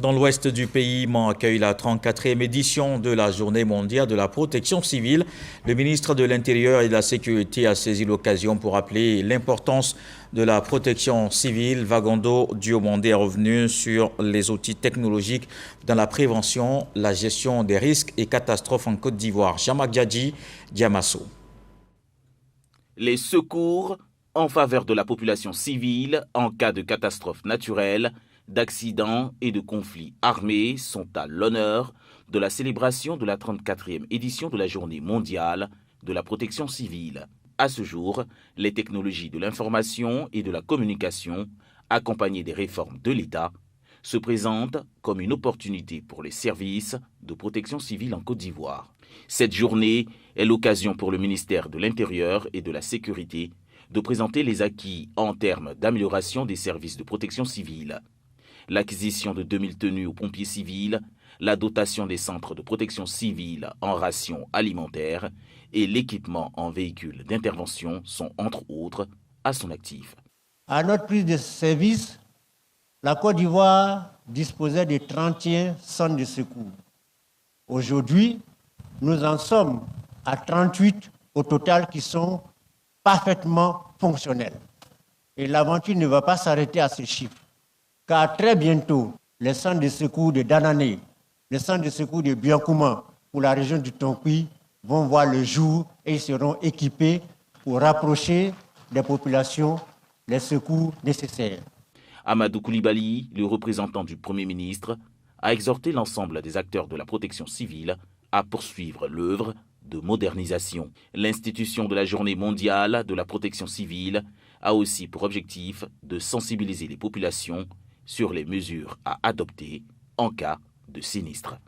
Dans l'ouest du pays, Mans accueille la 34e édition de la Journée mondiale de la protection civile. Le ministre de l'Intérieur et de la Sécurité a saisi l'occasion pour rappeler l'importance de la protection civile. Vagondo Diomondé est revenu sur les outils technologiques dans la prévention, la gestion des risques et catastrophes en Côte d'Ivoire. Jean-Marc Djadji, Diamasso. Les secours en faveur de la population civile en cas de catastrophe naturelle, d'accidents et de conflits armés sont à l'honneur de la célébration de la 34e édition de la Journée mondiale de la protection civile. À ce jour, les technologies de l'information et de la communication, accompagnées des réformes de l'État, se présentent comme une opportunité pour les services de protection civile en Côte d'Ivoire. Cette journée est l'occasion pour le ministère de l'Intérieur et de la Sécurité de présenter les acquis en termes d'amélioration des services de protection civile. L'acquisition de 2000 tenues aux pompiers civils, la dotation des centres de protection civile en rations alimentaires et l'équipement en véhicules d'intervention sont entre autres à son actif. À notre prise de service, la Côte d'Ivoire disposait de 31 centres de secours. Aujourd'hui, nous en sommes à 38 au total qui sont parfaitement fonctionnels. Et l'aventure ne va pas s'arrêter à ce chiffre, car très bientôt, les centres de secours de Danané, les centres de secours de Biancouma pour la région du Tonkoui vont voir le jour et ils seront équipés pour rapprocher des populations les secours nécessaires. Amadou Koulibaly, le représentant du Premier ministre, a exhorté l'ensemble des acteurs de la protection civile à poursuivre l'œuvre de modernisation. L'institution de la Journée mondiale de la protection civile a aussi pour objectif de sensibiliser les populations sur les mesures à adopter en cas de sinistre.